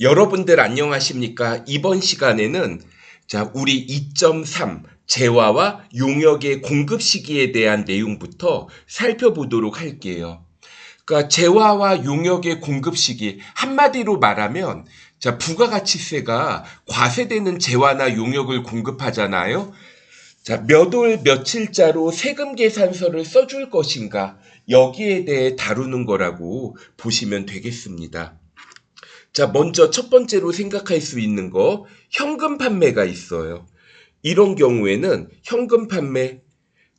여러분들 안녕하십니까? 이번 시간에는 우리 2.3 재화와 용역의 공급 시기에 대한 내용부터 살펴보도록 할게요. 그러니까 재화와 용역의 공급 시기, 한마디로 말하면 부가가치세가 과세되는 재화나 용역을 공급하잖아요. 몇 월 며칠자로 세금 계산서를 써줄 것인가, 여기에 대해 다루는 거라고 보시면 되겠습니다. 먼저 첫 번째로 생각할 수 있는 거, 현금 판매가 있어요. 이런 경우에는 현금 판매,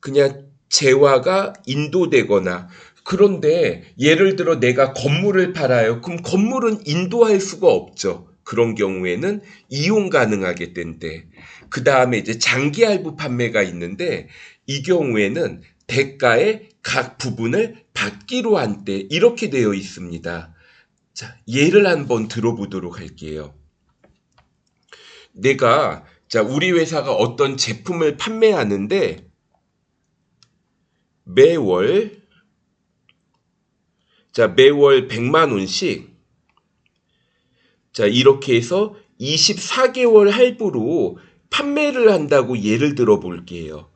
그냥 재화가 인도되거나, 그런데 예를 들어 내가 건물을 팔아요. 그럼 건물은 인도할 수가 없죠. 그런 경우에는 이용 가능하게 된대. 그 다음에 이제 장기 할부 판매가 있는데, 이 경우에는 대가의 각 부분을 받기로 한대. 이렇게 되어 있습니다. 예를 한번 들어보도록 할게요. 내가, 우리 회사가 어떤 제품을 판매하는데, 매월 100만 원씩, 이렇게 해서 24개월 할부로 판매를 한다고 예를 들어 볼게요.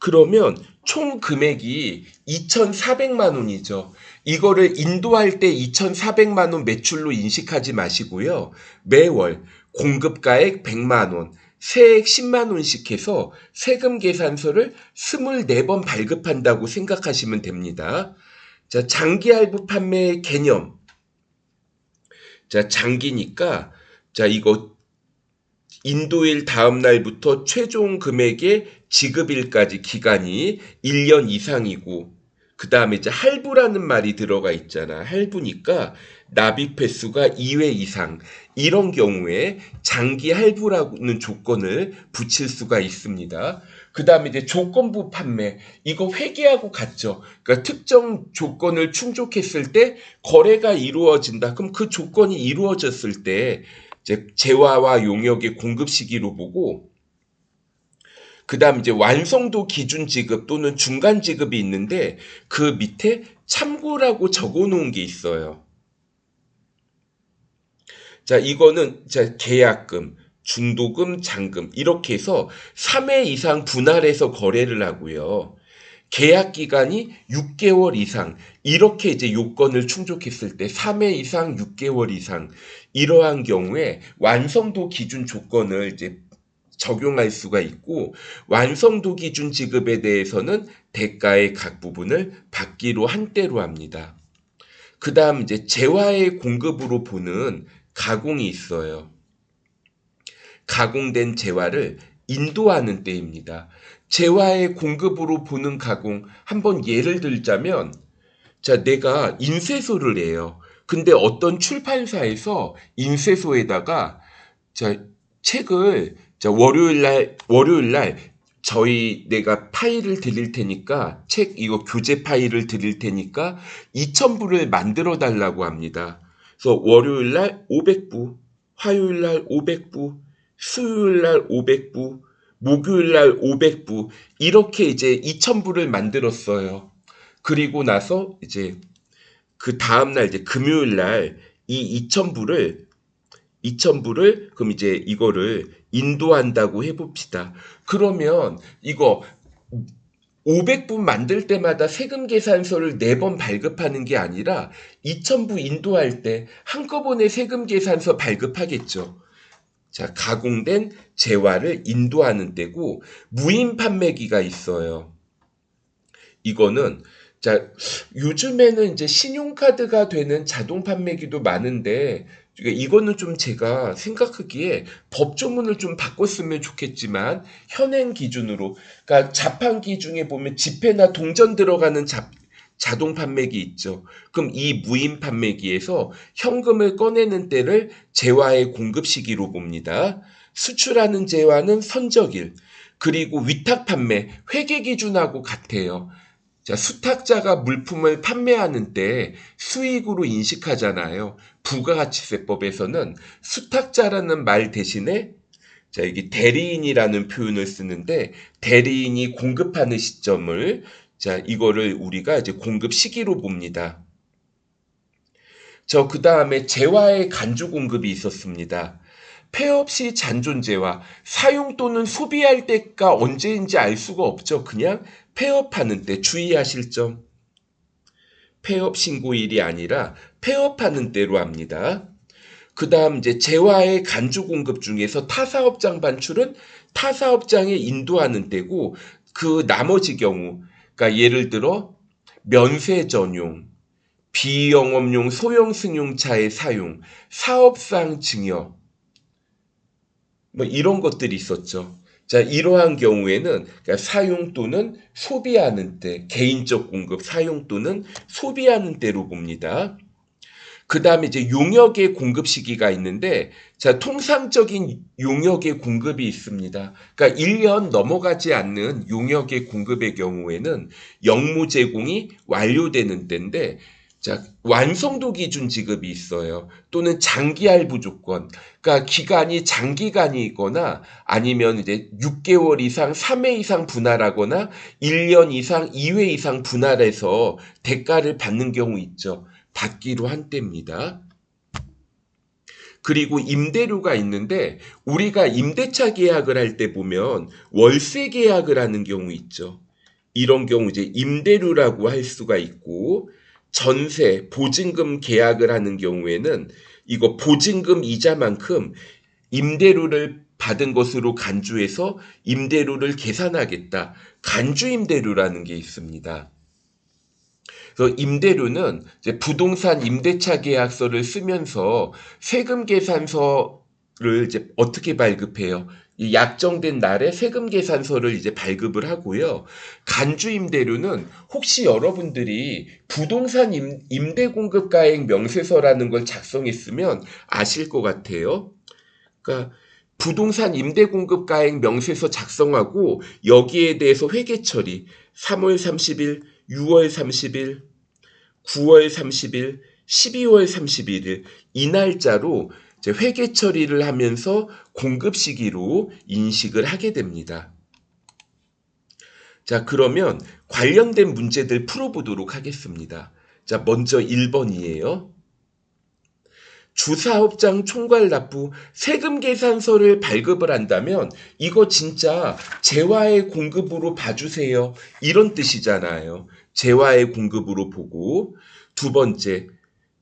그러면 총 금액이 2,400만 원이죠. 이거를 인도할 때 2,400만 원 매출로 인식하지 마시고요. 매월 공급가액 100만 원, 세액 10만 원씩 해서 세금 계산서를 24번 발급한다고 생각하시면 됩니다. 장기 할부 판매의 개념. 장기니까, 이거 인도일 다음 날부터 최종 금액의 지급일까지 기간이 1년 이상이고, 그 다음에 이제 할부라는 말이 들어가 있잖아. 할부니까 납입 횟수가 2회 이상. 이런 경우에 장기 할부라는 조건을 붙일 수가 있습니다. 그 다음에 이제 조건부 판매. 이거 회계하고 같죠. 그러니까 특정 조건을 충족했을 때 거래가 이루어진다. 그럼 그 조건이 이루어졌을 때 이제 재화와 용역의 공급 시기로 보고, 그 다음 이제 완성도 기준 지급 또는 중간 지급이 있는데, 그 밑에 참고라고 적어 놓은 게 있어요. 이거는 계약금, 중도금, 잔금 이렇게 해서 3회 이상 분할해서 거래를 하고요. 계약 기간이 6개월 이상, 이렇게 이제 요건을 충족했을 때 3회 이상 6개월 이상, 이러한 경우에 완성도 기준 조건을 이제 적용할 수가 있고, 완성도 기준 지급에 대해서는 대가의 각 부분을 받기로 한대로 합니다. 그 다음 이제 재화의 공급으로 보는 가공이 있어요. 가공된 재화를 인도하는 때입니다. 재화의 공급으로 보는 가공, 한번 예를 들자면, 내가 인쇄소를 해요. 근데 어떤 출판사에서 인쇄소에다가 책을 월요일 날 내가 파일을 드릴 테니까, 책 이거 교재 파일을 드릴 테니까 2,000부를 만들어 달라고 합니다. 그래서 월요일날 500부, 화요일날 500부, 수요일날 500부, 목요일날 500부, 이렇게 이제 2,000부를 만들었어요. 그리고 나서 이제 그 다음날 이제 금요일날 이 2,000부를 그럼 이제 이거를 인도한다고 해봅시다. 그러면 이거 500부 만들 때마다 세금 계산서를 4번 발급하는 게 아니라 2,000부 인도할 때 한꺼번에 세금 계산서 발급하겠죠. 가공된 재화를 인도하는 때고, 무인 판매기가 있어요. 이거는 요즘에는 이제 신용카드가 되는 자동 판매기도 많은데, 이거는 좀 제가 생각하기에 법조문을 좀 바꿨으면 좋겠지만, 현행 기준으로, 그러니까 자판기 중에 보면 지폐나 동전 들어가는 자동 판매기 있죠. 그럼 이 무인 판매기에서 현금을 꺼내는 때를 재화의 공급 시기로 봅니다. 수출하는 재화는 선적일, 그리고 위탁 판매, 회계 기준하고 같아요. 수탁자가 물품을 판매하는 때 수익으로 인식하잖아요. 부가가치세법에서는 수탁자라는 말 대신에 여기 대리인이라는 표현을 쓰는데, 대리인이 공급하는 시점을 이거를 우리가 이제 공급 시기로 봅니다. 그 다음에 재화의 간주 공급이 있었습니다. 폐업 시 잔존재화, 사용 또는 소비할 때가 언제인지 알 수가 없죠. 그냥 폐업하는 때 주의하실 점. 폐업 신고일이 아니라 폐업하는 때로 합니다. 그 다음 이제 재화의 간주 공급 중에서 타사업장 반출은 타사업장에 인도하는 때고, 그 나머지 경우, 그러니까 예를 들어 면세 전용, 비영업용 소형 승용차의 사용, 사업상 증여, 뭐 이런 것들이 있었죠. 자, 이러한 경우에는 그러니까 사용 또는 소비하는 때, 개인적 공급, 사용 또는 소비하는 때로 봅니다. 그 다음에 이제 용역의 공급 시기가 있는데, 자, 통상적인 용역의 공급이 있습니다. 그러니까 1년 넘어가지 않는 용역의 공급의 경우에는 영무 제공이 완료되는 때인데, 자, 완성도 기준 지급이 있어요. 또는 장기 할부 조건. 그러니까 기간이 장기간이거나 아니면 이제 6개월 이상 3회 이상 분할하거나 1년 이상 2회 이상 분할해서 대가를 받는 경우 있죠. 받기로 한 때입니다. 그리고 임대료가 있는데, 우리가 임대차 계약을 할 때 보면 월세 계약을 하는 경우 있죠. 이런 경우 이제 임대료라고 할 수가 있고, 전세, 보증금 계약을 하는 경우에는 이거 보증금 이자만큼 임대료를 받은 것으로 간주해서 임대료를 계산하겠다. 간주 임대료라는 게 있습니다. 그래서 임대료는 이제 부동산 임대차 계약서를 쓰면서 세금 계산서를 이제 어떻게 발급해요? 이 약정된 날에 세금 계산서를 이제 발급을 하고요. 간주 임대료는 혹시 여러분들이 부동산 임대 공급 가액 명세서라는 걸 작성했으면 아실 것 같아요. 그러니까 부동산 임대 공급 가액 명세서 작성하고 여기에 대해서 회계 처리 3월 30일, 6월 30일, 9월 30일, 12월 31일 이 날짜로 이제 회계 처리를 하면서 공급 시기로 인식을 하게 됩니다. 자, 그러면 관련된 문제들 풀어보도록 하겠습니다. 자, 먼저 1번이에요. 주사업장 총괄 납부 세금 계산서를 발급을 한다면 이거 진짜 재화의 공급으로 봐주세요. 이런 뜻이잖아요. 재화의 공급으로 보고. 두 번째,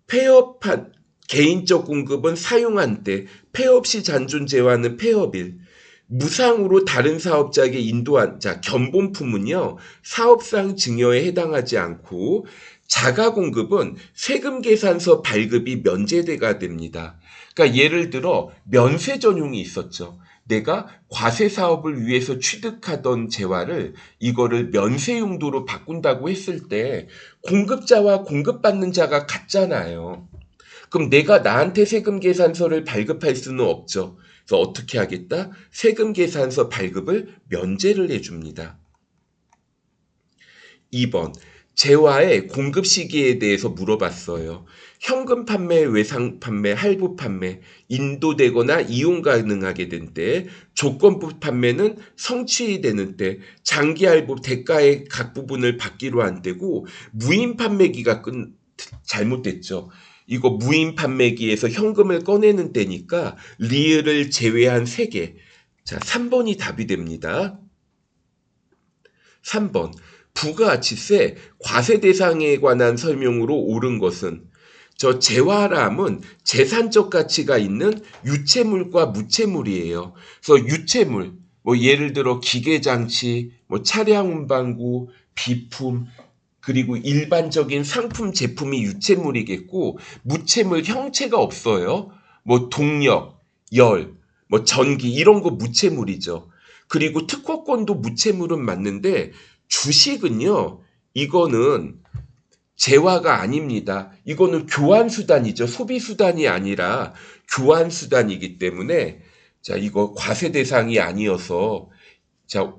폐업한 개인적 공급은 사용한 때, 폐업 시 잔존 재화는 폐업일. 무상으로 다른 사업자에게 인도한 자 견본품은요 사업상 증여에 해당하지 않고, 자가 공급은 세금 계산서 발급이 면제대가 됩니다. 그러니까 예를 들어 면세 전용이 있었죠. 내가 과세 사업을 위해서 취득하던 재화를 이거를 면세 용도로 바꾼다고 했을 때 공급자와 공급받는 자가 같잖아요. 그럼 내가 나한테 세금 계산서를 발급할 수는 없죠. 그래서 어떻게 하겠다? 세금 계산서 발급을 면제를 해줍니다. 2번, 재화의 공급 시기에 대해서 물어봤어요. 현금 판매, 외상 판매, 할부 판매, 인도되거나 이용 가능하게 된 때, 조건부 판매는 성취되는 때, 장기 할부 대가의 각 부분을 받기로 한 때고, 무인 판매기가 잘못됐죠. 이거 무인 판매기에서 현금을 꺼내는 때니까 리을을 제외한 3개. 자, 3번이 답이 됩니다. 3번. 부가가치세 과세 대상에 관한 설명으로 옳은 것은, 저 재화람은 재산적 가치가 있는 유체물과 무체물이에요. 그래서 유체물, 뭐 예를 들어 기계장치, 뭐 차량 운반구, 비품, 그리고 일반적인 상품 제품이 유체물이겠고, 무체물 형체가 없어요. 뭐 동력, 열, 뭐 전기 이런 거 무체물이죠. 그리고 특허권도 무체물은 맞는데 주식은요, 이거는 재화가 아닙니다. 이거는 교환수단이죠. 소비수단이 아니라 교환수단이기 때문에, 자, 이거 과세 대상이 아니어서, 자,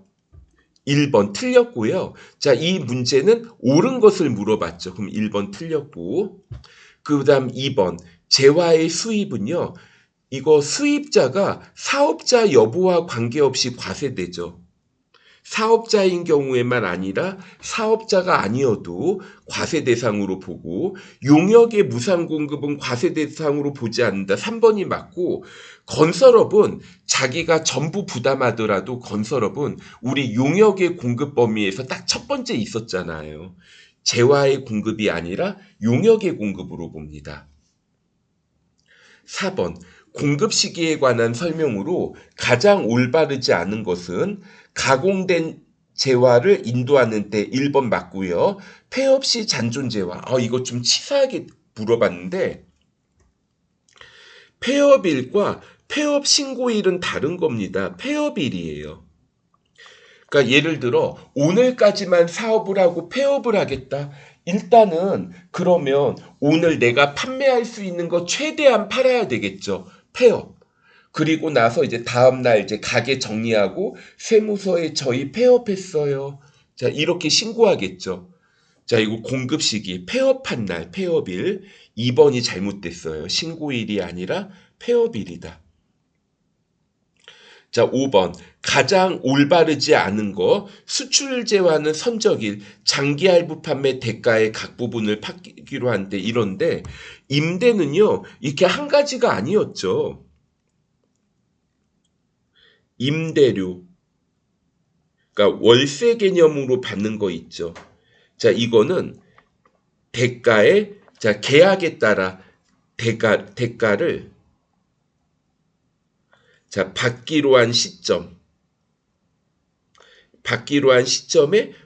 1번 틀렸고요. 자, 이 문제는 옳은 것을 물어봤죠. 그럼 1번 틀렸고. 그 다음 2번. 재화의 수입은요. 이거 수입자가 사업자 여부와 관계없이 과세되죠. 사업자인 경우에만 아니라 사업자가 아니어도 과세 대상으로 보고 용역의 무상 공급은 과세 대상으로 보지 않는다. 3번이 맞고 건설업은 자기가 전부 부담하더라도 건설업은 우리 용역의 공급 범위에서 딱 첫 번째 있었잖아요. 재화의 공급이 아니라 용역의 공급으로 봅니다. 4번 공급 시기에 관한 설명으로 가장 올바르지 않은 것은 가공된 재화를 인도하는 때 1번 맞고요. 폐업 시 잔존 재화. 이거 좀 치사하게 물어봤는데 폐업일과 폐업 신고일은 다른 겁니다. 폐업일이에요. 그러니까 예를 들어 오늘까지만 사업을 하고 폐업을 하겠다. 일단은 그러면 오늘 내가 판매할 수 있는 거 최대한 팔아야 되겠죠. 폐업. 그리고 나서 이제 다음날 이제 가게 정리하고 세무서에 저희 폐업했어요. 자, 이렇게 신고하겠죠. 자, 이거 공급 시기 폐업한 날 폐업일. 2번이 잘못됐어요. 신고일이 아니라 폐업일이다. 자, 5번. 가장 올바르지 않은 거 수출 재화는 선적일 장기 할부 판매 대가의 각 부분을 받기로 한데 이런데 임대는요. 이렇게 한 가지가 아니었죠. 임대료. 그러니까 월세 개념으로 받는 거 있죠. 자, 이거는 대가에 자, 계약에 따라 대가를 자, 받기로 한 시점에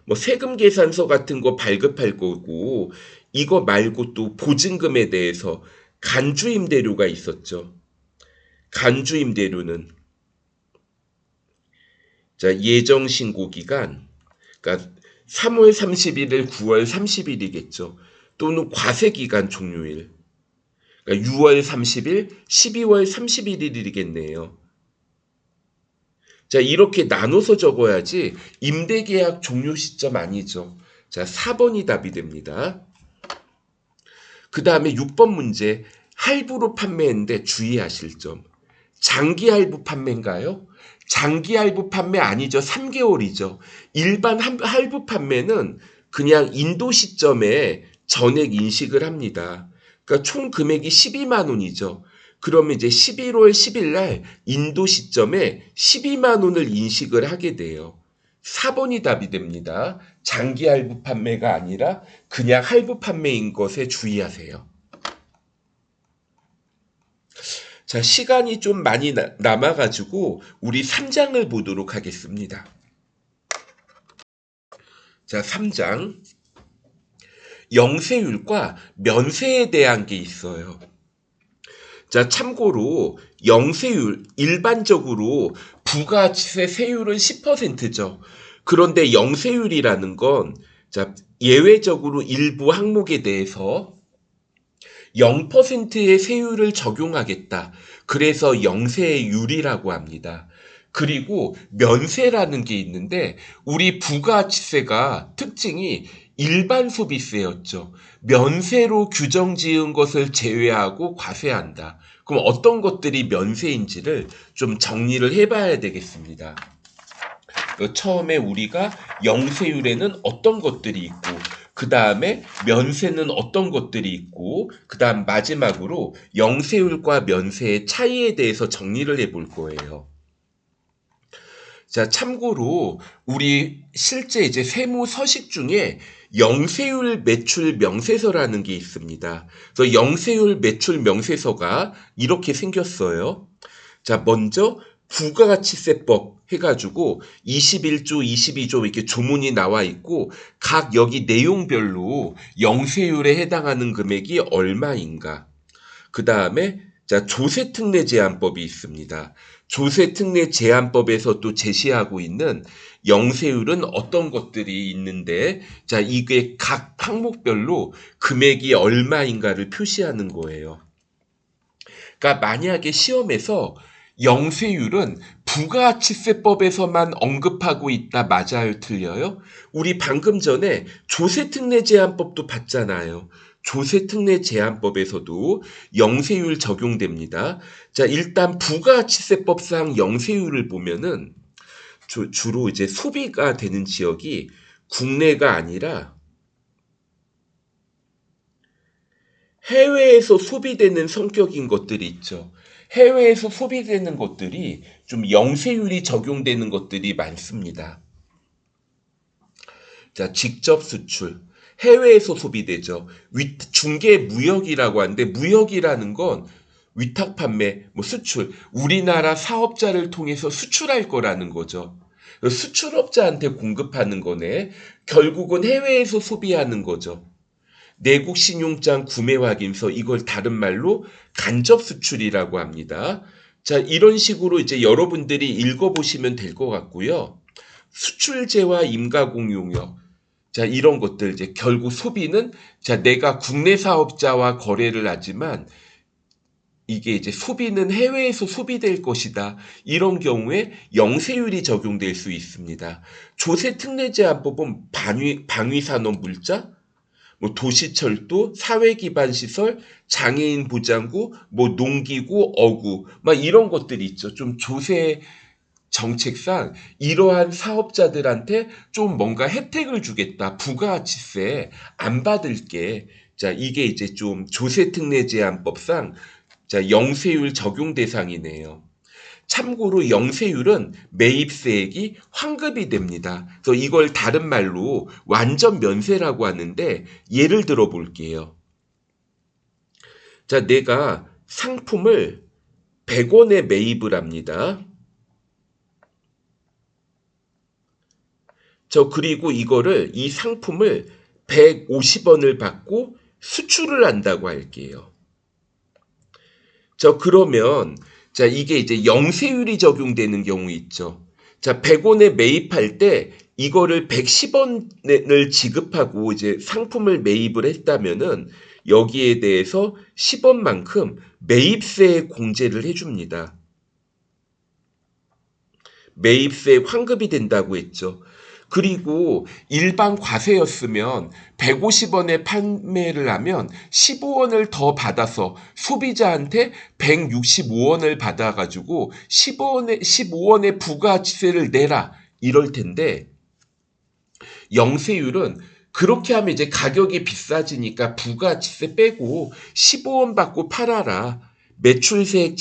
뭐 세금 계산서 같은 거 발급할 거고 이거 말고 또 보증금에 대해서 간주임대료가 있었죠. 간주임대료는 자, 예정 신고 기간 그러니까 3월 31일, 9월 30일이겠죠. 또는 과세 기간 종료일. 그러니까 6월 30일, 12월 31일이겠네요. 자, 이렇게 나눠서 적어야지 임대계약 종료 시점 아니죠. 자, 4번이 답이 됩니다. 그 다음에 6번 문제 할부로 판매했는데 주의하실 점. 장기 할부 판매인가요? 장기 할부 판매 아니죠. 3개월이죠. 일반 할부 판매는 그냥 인도 시점에 전액 인식을 합니다. 그러니까 총 금액이 12만 원이죠. 그러면 이제 11월 10일 날 인도 시점에 12만 원을 인식을 하게 돼요. 4번이 답이 됩니다. 장기 할부 판매가 아니라 그냥 할부 판매인 것에 주의하세요. 자, 시간이 좀 많이 남아가지고 우리 3장을 보도록 하겠습니다. 자, 3장. 영세율과 면세에 대한 게 있어요. 자, 참고로 영세율 일반적으로 부가세 세율은 10%죠. 그런데 영세율이라는 건 자, 예외적으로 일부 항목에 대해서 0%의 세율을 적용하겠다. 그래서 영세율이라고 합니다. 그리고 면세라는 게 있는데 우리 부가세가 특징이 일반 소비세였죠. 면세로 규정 지은 것을 제외하고 과세한다. 그럼 어떤 것들이 면세인지를 좀 정리를 해봐야 되겠습니다. 처음에 우리가 영세율에는 어떤 것들이 있고 그 다음에 면세는 어떤 것들이 있고 그 다음 마지막으로 영세율과 면세의 차이에 대해서 정리를 해볼 거예요. 자, 참고로 우리 실제 이제 세무 서식 중에 영세율 매출 명세서라는 게 있습니다. 그래서 영세율 매출 명세서가 이렇게 생겼어요. 자, 먼저 부가가치세법 해가지고 21조, 22조 이렇게 조문이 나와 있고 각 여기 내용별로 영세율에 해당하는 금액이 얼마인가. 그 다음에 자, 조세특례 제한법이 있습니다. 조세특례 제한법에서 또 제시하고 있는 영세율은 어떤 것들이 있는데 자, 이게 각 항목별로 금액이 얼마인가를 표시하는 거예요. 그러니까 만약에 시험에서 영세율은 부가가치세법에서만 언급하고 있다. 맞아요? 틀려요? 우리 방금 전에 조세특례 제한법도 봤잖아요. 조세특례 제한법에서도 영세율 적용됩니다. 자, 일단 부가가치세법상 영세율을 보면은 주로 이제 소비가 되는 지역이 국내가 아니라 해외에서 소비되는 성격인 것들이 있죠. 해외에서 소비되는 것들이 좀 영세율이 적용되는 것들이 많습니다. 자, 직접 수출. 해외에서 소비되죠. 중개 무역이라고 하는데 무역이라는 건 위탁 판매, 뭐 수출. 우리나라 사업자를 통해서 수출할 거라는 거죠. 수출업자한테 공급하는 거네. 결국은 해외에서 소비하는 거죠. 내국 신용장 구매 확인서 이걸 다른 말로 간접 수출이라고 합니다. 자, 이런 식으로 이제 여러분들이 읽어보시면 될 것 같고요. 수출제와 임가공용역. 자, 이런 것들 이제 결국 소비는 자, 내가 국내 사업자와 거래를 하지만 이게 이제 소비는 해외에서 소비될 것이다. 이런 경우에 영세율이 적용될 수 있습니다. 조세특례제한법은 방위산업 물자, 뭐 도시철도, 사회기반시설, 장애인 보장구, 뭐 농기구, 어구, 막 이런 것들이 있죠. 좀 조세 정책상 이러한 사업자들한테 좀 뭔가 혜택을 주겠다. 부가가치세 안 받을게. 자, 이게 이제 좀 조세특례제한법상 자, 영세율 적용 대상이네요. 참고로 영세율은 매입세액이 환급이 됩니다. 그래서 이걸 다른 말로 완전 면세라고 하는데 예를 들어 볼게요. 자, 내가 상품을 100원에 매입을 합니다. 그리고 이 상품을 150원을 받고 수출을 한다고 할게요. 그러면 자, 이게 이제 영세율이 적용되는 경우 있죠. 자, 100원에 매입할 때 이거를 110원을 지급하고 이제 상품을 매입을 했다면은 여기에 대해서 10원만큼 매입세 공제를 해줍니다. 매입세 환급이 된다고 했죠. 그리고 일반 과세였으면 150원에 판매를 하면 15원을 더 받아서 소비자한테 165원을 받아가지고 15원의 부가가치세를 내라 이럴 텐데 영세율은 그렇게 하면 이제 가격이 비싸지니까 부가가치세 빼고 15원 받고 팔아라. 매출세액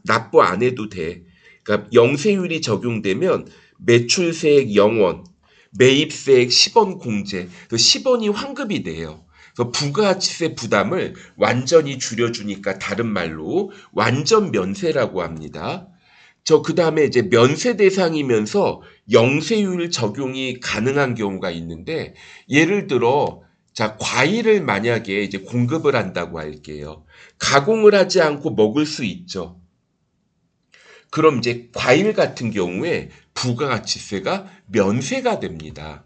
납부 안 해도 돼. 그러니까 영세율이 적용되면 매출세액 0원, 매입세액 10원 공제, 10원이 환급이 돼요. 그래서 부가가치세 부담을 완전히 줄여주니까 다른 말로 완전 면세라고 합니다. 그 다음에 이제 면세 대상이면서 영세율 적용이 가능한 경우가 있는데 예를 들어 자, 과일을 만약에 이제 공급을 한다고 할게요. 가공을 하지 않고 먹을 수 있죠. 그럼 이제 과일 같은 경우에 부가가치세가 면세가 됩니다.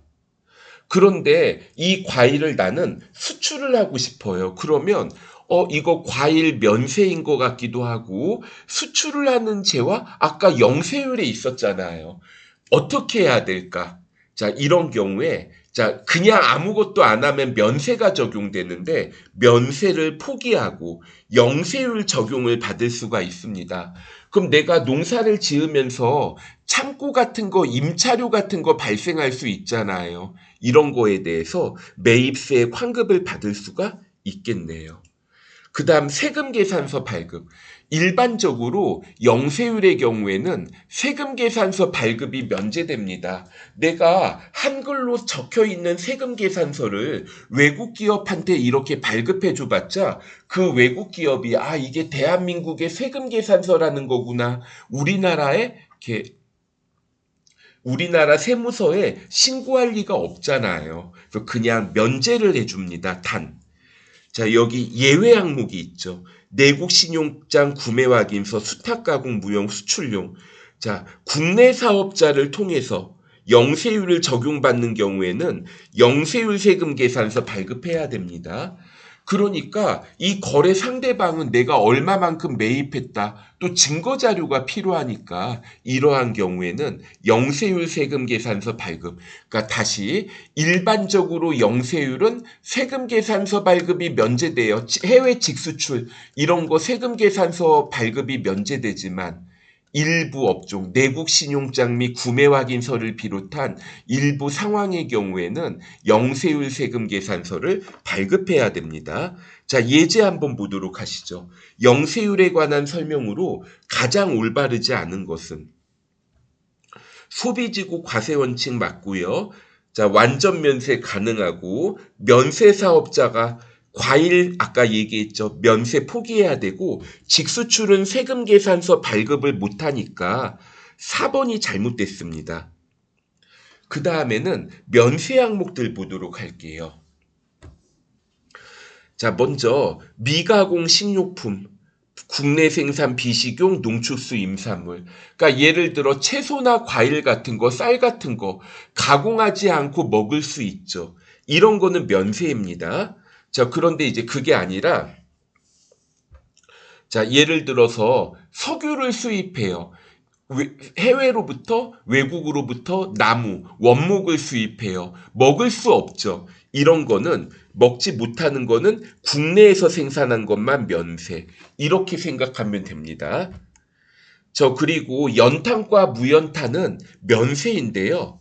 그런데 이 과일을 나는 수출을 하고 싶어요. 그러면 이거 과일 면세인 것 같기도 하고 수출을 하는 제와 아까 영세율에 있었잖아요. 어떻게 해야 될까? 자, 이런 경우에 자, 그냥 아무것도 안 하면 면세가 적용되는데 면세를 포기하고 영세율 적용을 받을 수가 있습니다. 그럼 내가 농사를 지으면서 창고 같은 거, 임차료 같은 거 발생할 수 있잖아요. 이런 거에 대해서 매입세 환급을 받을 수가 있겠네요. 그 다음 세금계산서 발급. 일반적으로 영세율의 경우에는 세금계산서 발급이 면제됩니다. 내가 한글로 적혀 있는 세금계산서를 외국 기업한테 이렇게 발급해 줘봤자 그 외국 기업이 이게 대한민국의 세금계산서라는 거구나. 우리나라 세무서에 신고할 리가 없잖아요. 그래서 그냥 면제를 해줍니다. 자, 여기 예외 항목이 있죠. 내국 신용장 구매 확인서, 수탁 가공 무형 수출용. 자, 국내 사업자를 통해서 영세율을 적용받는 경우에는 영세율 세금 계산서 발급해야 됩니다. 그러니까 이 거래 상대방은 내가 얼마만큼 매입했다. 또 증거 자료가 필요하니까 이러한 경우에는 영세율 세금 계산서 발급. 그러니까 다시 일반적으로 영세율은 세금 계산서 발급이 면제돼요. 해외 직수출 이런 거 세금 계산서 발급이 면제되지만 일부 업종, 내국 신용장 및 구매 확인서를 비롯한 일부 상황의 경우에는 영세율 세금 계산서를 발급해야 됩니다. 자, 예제 한번 보도록 하시죠. 영세율에 관한 설명으로 가장 올바르지 않은 것은 소비지구 과세 원칙 맞고요. 자, 완전 면세 가능하고 면세 사업자가 과일 아까 얘기했죠. 면세 포기해야 되고 직수출은 세금 계산서 발급을 못하니까 4번이 잘못됐습니다. 그 다음에는 면세 항목들 보도록 할게요. 자, 먼저 미가공 식료품, 국내 생산 비식용 농축수 임산물. 그러니까 예를 들어 채소나 과일 같은 거, 쌀 같은 거 가공하지 않고 먹을 수 있죠. 이런 거는 면세입니다. 자, 그런데 이제 그게 아니라 자, 예를 들어서 석유를 수입해요. 해외로부터 외국으로부터 나무, 원목을 수입해요. 먹을 수 없죠. 이런 거는 먹지 못하는 거는 국내에서 생산한 것만 면세. 이렇게 생각하면 됩니다. 그리고 연탄과 무연탄은 면세인데요.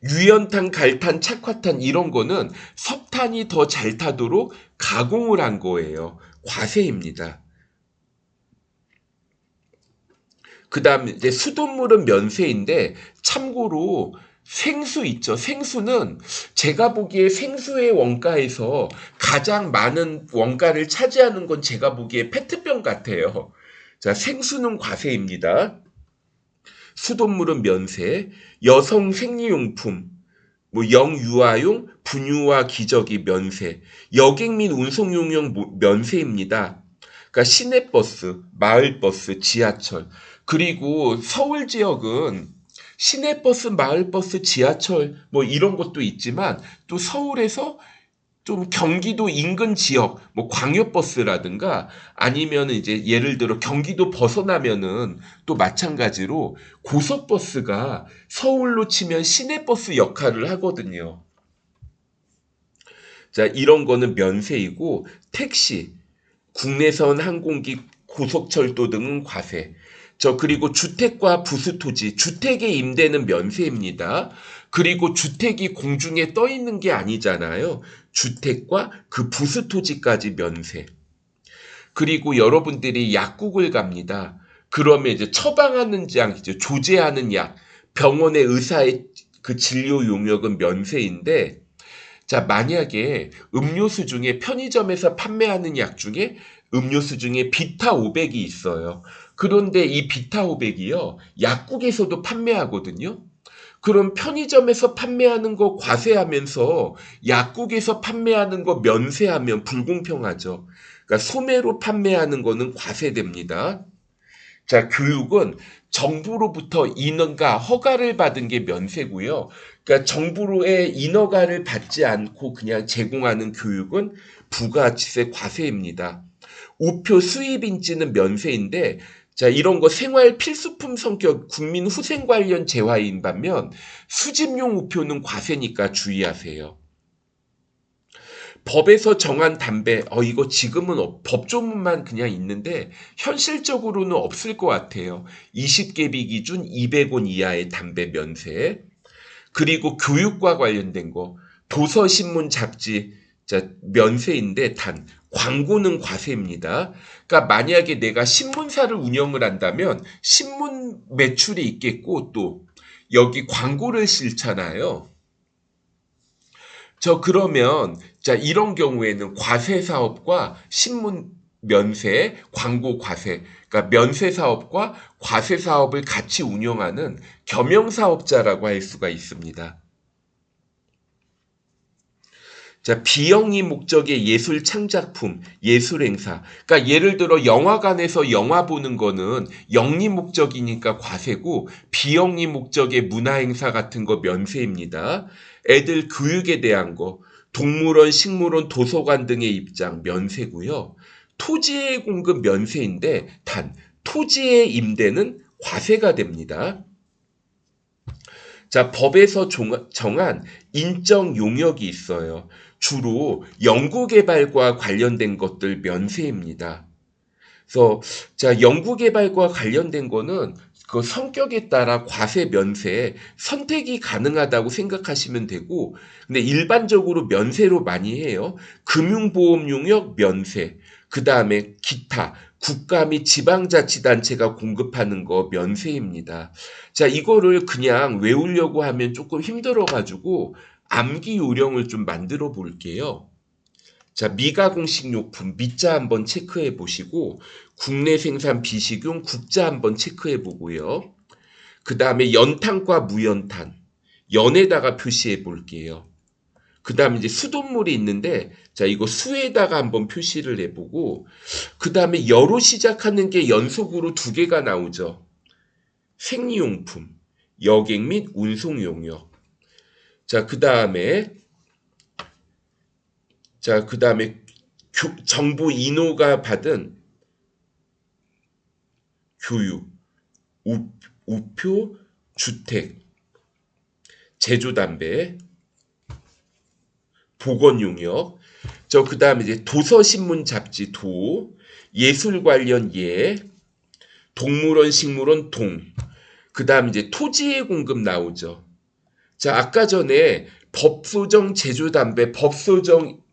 유연탄, 갈탄, 착화탄 이런 거는 석탄이 더 잘 타도록 가공을 한 거예요. 과세입니다. 그 다음에 이제 수돗물은 면세인데 참고로 생수 있죠. 생수는 제가 보기에 생수의 원가에서 가장 많은 원가를 차지하는 건 제가 보기에 페트병 같아요. 자, 생수는 과세입니다. 수돗물은 면세, 여성 생리용품, 영유아용, 분유와 기저귀 면세, 여객 및 운송용용 면세입니다. 그러니까 시내버스, 마을버스, 지하철, 그리고 서울 지역은 시내버스, 마을버스, 지하철 이런 것도 있지만 또 서울에서 좀 경기도 인근 지역, 광역버스라든가 아니면 이제 예를 들어 경기도 벗어나면은 또 마찬가지로 고속버스가 서울로 치면 시내버스 역할을 하거든요. 자, 이런 거는 면세이고 택시, 국내선 항공기, 고속철도 등은 과세. 그리고 주택과 부수토지, 주택의 임대는 면세입니다. 그리고 주택이 공중에 떠 있는 게 아니잖아요. 주택과 그 부수토지까지 면세. 그리고 여러분들이 약국을 갑니다. 그러면 이제 처방하는 약, 이제 조제하는 약, 병원의 의사의 그 진료 용역은 면세인데, 자, 만약에 음료수 중에 편의점에서 판매하는 약 중에 음료수 중에 비타 500이 있어요. 그런데 이 비타 500이요, 약국에서도 판매하거든요. 그럼 편의점에서 판매하는 거 과세하면서 약국에서 판매하는 거 면세하면 불공평하죠. 그러니까 소매로 판매하는 거는 과세됩니다. 자, 교육은 정부로부터 인허가, 허가를 받은 게 면세고요. 그러니까 정부로의 인허가를 받지 않고 그냥 제공하는 교육은 부가가치세 과세입니다. 우표 수입 인지는 면세인데, 자, 이런 거 생활 필수품 성격 국민 후생 관련 재화인 반면 수집용 우표는 과세니까 주의하세요. 법에서 정한 담배, 이거 지금은 법조문만 그냥 있는데 현실적으로는 없을 것 같아요. 20개비 기준 200원 이하의 담배 면세. 그리고 교육과 관련된 거, 도서, 신문, 잡지, 자, 면세인데 단 광고는 과세입니다. 그러니까 만약에 내가 신문사를 운영을 한다면 신문 매출이 있겠고 또 여기 광고를 실잖아요. 그러면 자, 이런 경우에는 과세 사업과 신문 면세, 광고 과세, 그러니까 면세 사업과 과세 사업을 같이 운영하는 겸용 사업자라고 할 수가 있습니다. 자, 비영리 목적의 예술 창작품, 예술 행사. 그러니까 예를 들어 영화관에서 영화 보는 거는 영리 목적이니까 과세고 비영리 목적의 문화 행사 같은 거 면세입니다. 애들 교육에 대한 거, 동물원, 식물원, 도서관 등의 입장 면세고요. 토지의 공급 면세인데 단 토지의 임대는 과세가 됩니다. 자, 법에서 정한 인적 용역이 있어요. 주로 연구개발과 관련된 것들 면세입니다. 그래서 자, 연구개발과 관련된 거는 그 성격에 따라 과세, 면세 선택이 가능하다고 생각하시면 되고, 근데 일반적으로 면세로 많이 해요. 금융보험 용역 면세, 그 다음에 기타, 국가 및 지방자치단체가 공급하는 거 면세입니다. 자, 이거를 그냥 외우려고 하면 조금 힘들어가지고 암기 요령을 좀 만들어 볼게요. 자, 미가공식료품 미자 한번 체크해 보시고 국내 생산 비식용 국자 한번 체크해 보고요. 그 다음에 연탄과 무연탄 연에다가 표시해 볼게요. 그 다음에 이제 수돗물이 있는데 자, 이거 수에다가 한번 표시를 해보고 그 다음에 여로 시작하는 게 연속으로 두 개가 나오죠. 생리용품, 여객 및 운송용역. 자, 그 다음에 정부 인호가 받은 교육, 우표, 주택, 제조담배, 보건용역. 그 다음에 이제 도서신문 잡지 예술 관련 동물원 식물원 그 다음에 이제 토지의 공급 나오죠. 자, 아까 전에 법소정 제조담배, 법소정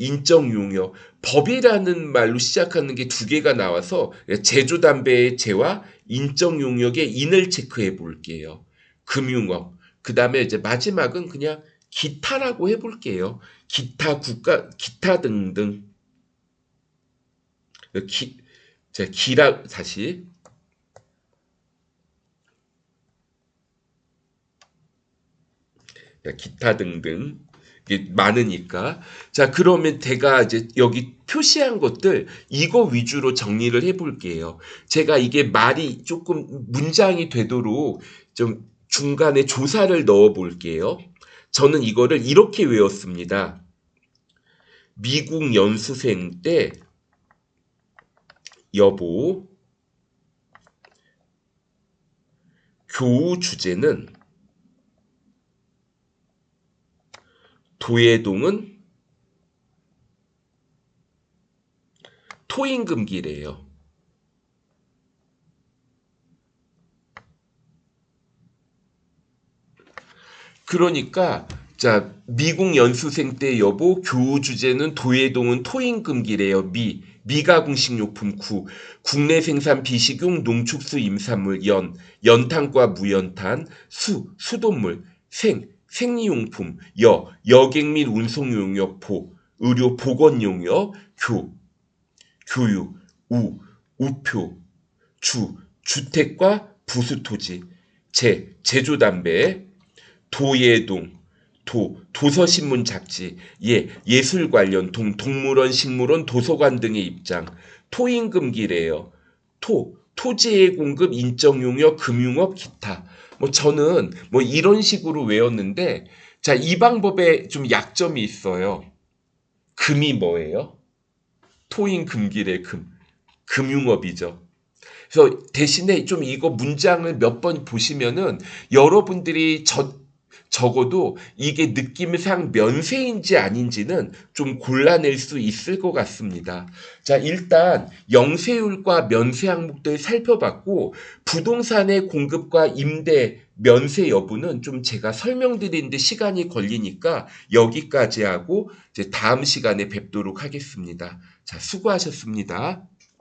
인정용역, 법이라는 말로 시작하는 게 두 개가 나와서 제조담배의 제와 인정용역의 인을 체크해 볼게요. 금융업. 그 다음에 이제 마지막은 그냥 기타라고 해볼게요. 기타 등등. 다시. 기타 등등. 많으니까. 자, 그러면 제가 이제 여기 표시한 것들 이거 위주로 정리를 해볼게요. 제가 이게 말이 조금 문장이 되도록 좀 중간에 조사를 넣어 볼게요. 저는 이거를 이렇게 외웠습니다. 미국 연수생 때 여보 교우 주제는 도예동은 토임금기래요. 그러니까 자, 미국 연수생 때 여보 교우 주제는 도예동은 토임금기래요. 미가공식료품 국내 생산 비식용 농축수 임산물 연탄과 무연탄 수돗물 생리용품 여객 및 운송용역 의료 보건용역 교육 우표 주택과 부수토지 제조담배 도예동 도서신문 잡지 예술 관련 동물원 식물원 도서관 등의 입장 토임금기래요. 토지의 공급 인정용역 금융업 기타 저는 이런 식으로 외웠는데 자, 이 방법에 좀 약점이 있어요. 금이 뭐예요? 토임금기래 금융업이죠. 그래서 대신에 좀 이거 문장을 몇 번 보시면은 여러분들이 적어도 이게 느낌상 면세인지 아닌지는 좀 골라낼 수 있을 것 같습니다. 자, 일단 영세율과 면세 항목들 살펴봤고 부동산의 공급과 임대 면세 여부는 좀 제가 설명드리는데 시간이 걸리니까 여기까지 하고 이제 다음 시간에 뵙도록 하겠습니다. 자, 수고하셨습니다.